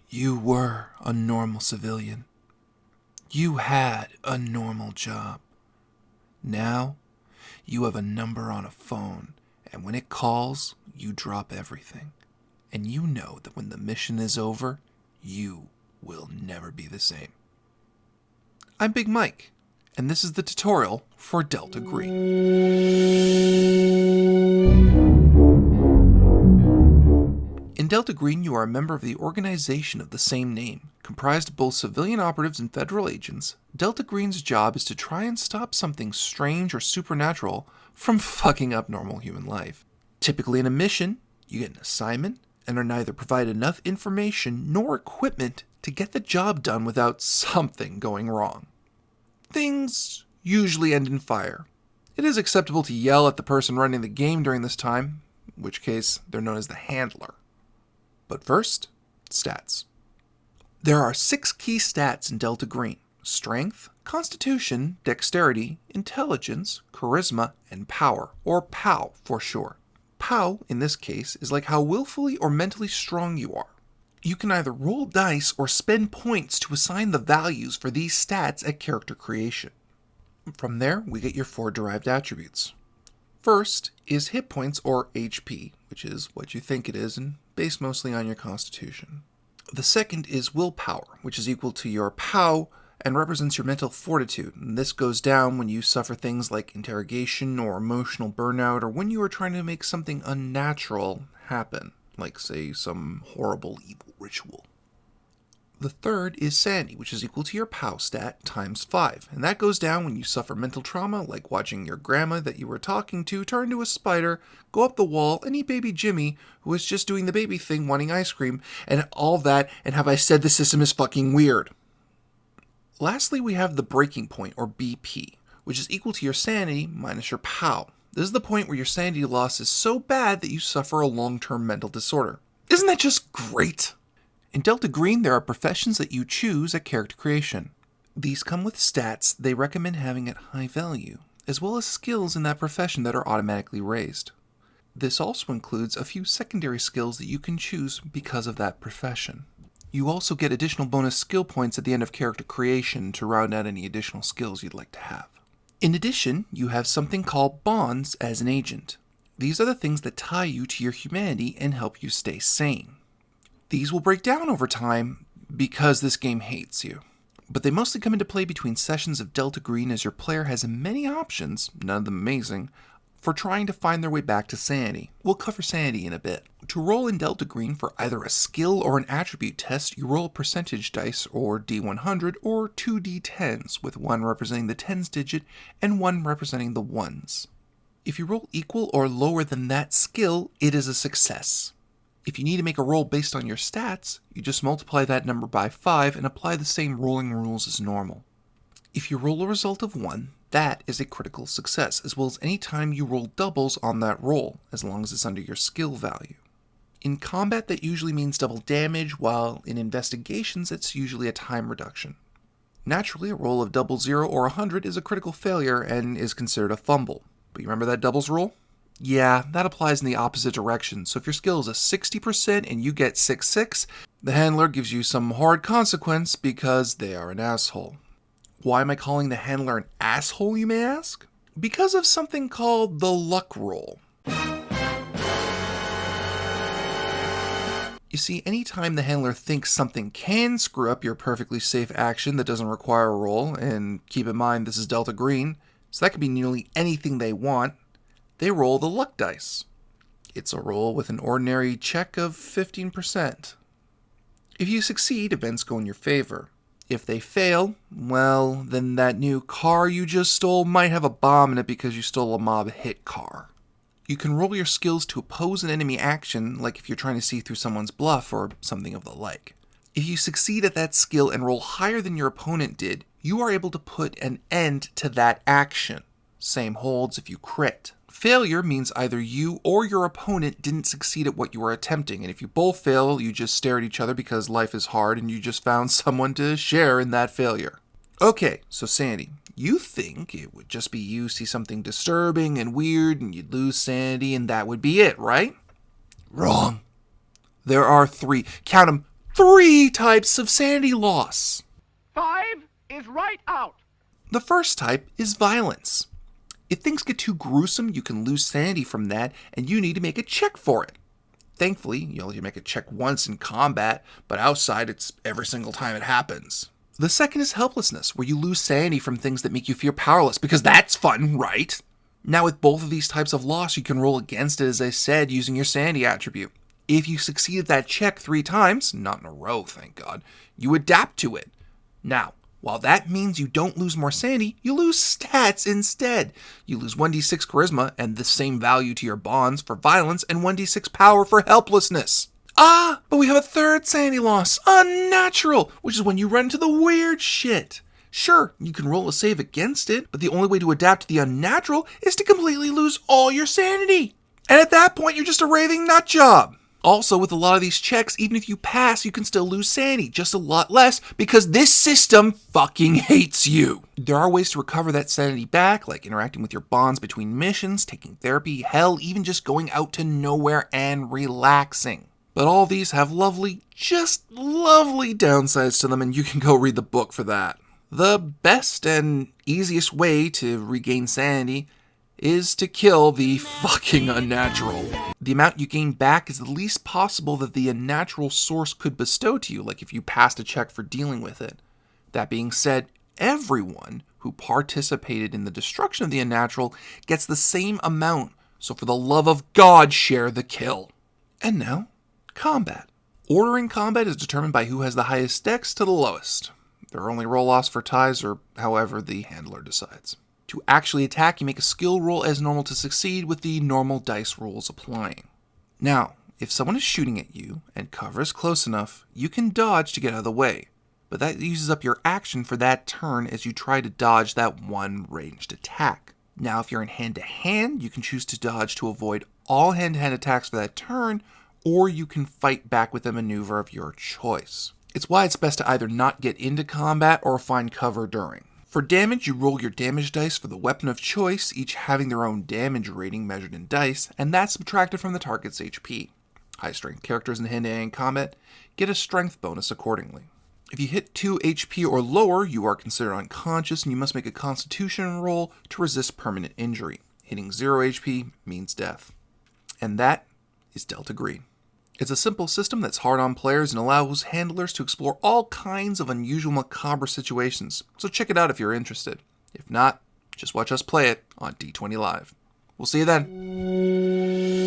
You were a normal civilian. You had a normal job. Now, you have a number on a phone, and when it calls, you drop everything. And you know that when the mission is over, you will never be the same. I'm Big Mike, and this is the tutorial for Delta Green. In Delta Green, you are a member of the organization of the same name. Comprised of both civilian operatives and federal agents, Delta Green's job is to try and stop something strange or supernatural from fucking up normal human life. Typically in a mission, you get an assignment and are neither provided enough information nor equipment to get the job done without something going wrong. Things usually end in fire. It is acceptable to yell at the person running the game during this time, in which case they're known as the handler. But first, stats. There are 6 key stats in Delta Green: Strength, Constitution, Dexterity, Intelligence, Charisma, and Power, or POW for short. POW, in this case, is like how willfully or mentally strong you are. You can either roll dice or spend points to assign the values for these stats at character creation. From there, we get your 4 derived attributes. First is hit points, or HP, which is what you think it is and based mostly on your constitution. The second is willpower, which is equal to your POW and represents your mental fortitude. And this goes down when you suffer things like interrogation or emotional burnout, or when you are trying to make something unnatural happen, like, say, some horrible evil ritual. The third is sanity, which is equal to your POW stat times 5, and that goes down when you suffer mental trauma, like watching your grandma that you were talking to turn into a spider, go up the wall, and eat baby Jimmy, who was just doing the baby thing wanting ice cream, and all that, and have I said the system is fucking weird. Lastly, we have the breaking point, or BP, which is equal to your sanity minus your POW. This is the point where your sanity loss is so bad that you suffer a long-term mental disorder. Isn't that just great? In Delta Green, there are professions that you choose at character creation. These come with stats they recommend having at high value, as well as skills in that profession that are automatically raised. This also includes a few secondary skills that you can choose because of that profession. You also get additional bonus skill points at the end of character creation to round out any additional skills you'd like to have. In addition, you have something called bonds as an agent. These are the things that tie you to your humanity and help you stay sane. These will break down over time because this game hates you, but they mostly come into play between sessions of Delta Green as your player has many options, none of them amazing, for trying to find their way back to sanity. We'll cover sanity in a bit. To roll in Delta Green for either a skill or an attribute test, you roll a percentage dice, or D100, or 2 D10s, with 1 representing the tens digit and 1 representing the ones. If you roll equal or lower than that skill, it is a success. If you need to make a roll based on your stats, you just multiply that number by 5 and apply the same rolling rules as normal. If you roll a result of 1, that is a critical success, as well as any time you roll doubles on that roll, as long as it's under your skill value. In combat, that usually means double damage, while in investigations, it's usually a time reduction. Naturally, a roll of 00 or 100 is a critical failure and is considered a fumble. But you remember that doubles rule? Yeah, that applies in the opposite direction, so if your skill is a 60% and you get 6/6, the handler gives you some hard consequence because they are an asshole. Why am I calling the handler an asshole, you may ask? Because of something called the luck roll. You see, anytime the handler thinks something can screw up your perfectly safe action that doesn't require a roll, and keep in mind this is Delta Green, so that could be nearly anything they want, they roll the luck dice. It's a roll with an ordinary check of 15%. If you succeed, events go in your favor. If they fail, well, then that new car you just stole might have a bomb in it because you stole a mob hit car. You can roll your skills to oppose an enemy action, like if you're trying to see through someone's bluff or something of the like. If you succeed at that skill and roll higher than your opponent did, you are able to put an end to that action. Same holds if you crit. Failure means either you or your opponent didn't succeed at what you were attempting, and if you both fail, you just stare at each other because life is hard and you just found someone to share in that failure. Okay, so sanity. You think it would just be you see something disturbing and weird and you'd lose sanity and that would be it, right? Wrong. There are 3, count them, 3 types of sanity loss. 5 is right out. The first type is violence. If things get too gruesome, you can lose sanity from that, and you need to make a check for it. Thankfully, you make a check once in combat, but outside it's every single time it happens. The second is helplessness, where you lose sanity from things that make you feel powerless, because that's fun, right? Now with both of these types of loss, you can roll against it, as I said, using your sanity attribute. If you succeed at that check 3 times, not in a row, thank God, you adapt to it. Now, while that means you don't lose more sanity, you lose stats instead. You lose 1d6 charisma and the same value to your bonds for violence and 1d6 power for helplessness. But we have a third sanity loss, unnatural, which is when you run into the weird shit. Sure, you can roll a save against it, but the only way to adapt to the unnatural is to completely lose all your sanity. And at that point, you're just a raving nutjob. Also, with a lot of these checks, even if you pass, you can still lose sanity, just a lot less, because this system fucking hates you. There are ways to recover that sanity back, like interacting with your bonds between missions, taking therapy, hell, even just going out to nowhere and relaxing. But all these have lovely, just lovely downsides to them, and you can go read the book for that. The best and easiest way to regain sanity is to kill the fucking unnatural. The amount you gain back is the least possible that the unnatural source could bestow to you, like if you passed a check for dealing with it. That being said, everyone who participated in the destruction of the unnatural gets the same amount, so for the love of God, share the kill. And now, combat. Order in combat is determined by who has the highest dex to the lowest. There are only roll-offs for ties, or however the handler decides. To actually attack, you make a skill roll as normal to succeed, with the normal dice rolls applying. Now, if someone is shooting at you and cover is close enough, you can dodge to get out of the way, but that uses up your action for that turn as you try to dodge that one ranged attack. Now, if you're in hand-to-hand, you can choose to dodge to avoid all hand-to-hand attacks for that turn, or you can fight back with a maneuver of your choice. It's why it's best to either not get into combat or find cover during. For damage, you roll your damage dice for the weapon of choice, each having their own damage rating measured in dice, and that's subtracted from the target's HP. High-strength characters in hand-to-hand combat get a strength bonus accordingly. If you hit 2 HP or lower, you are considered unconscious, and you must make a constitution roll to resist permanent injury. Hitting 0 HP means death. And that is Delta Green. It's a simple system that's hard on players and allows handlers to explore all kinds of unusual macabre situations, so check it out if you're interested. If not, just watch us play it on D20 Live. We'll see you then.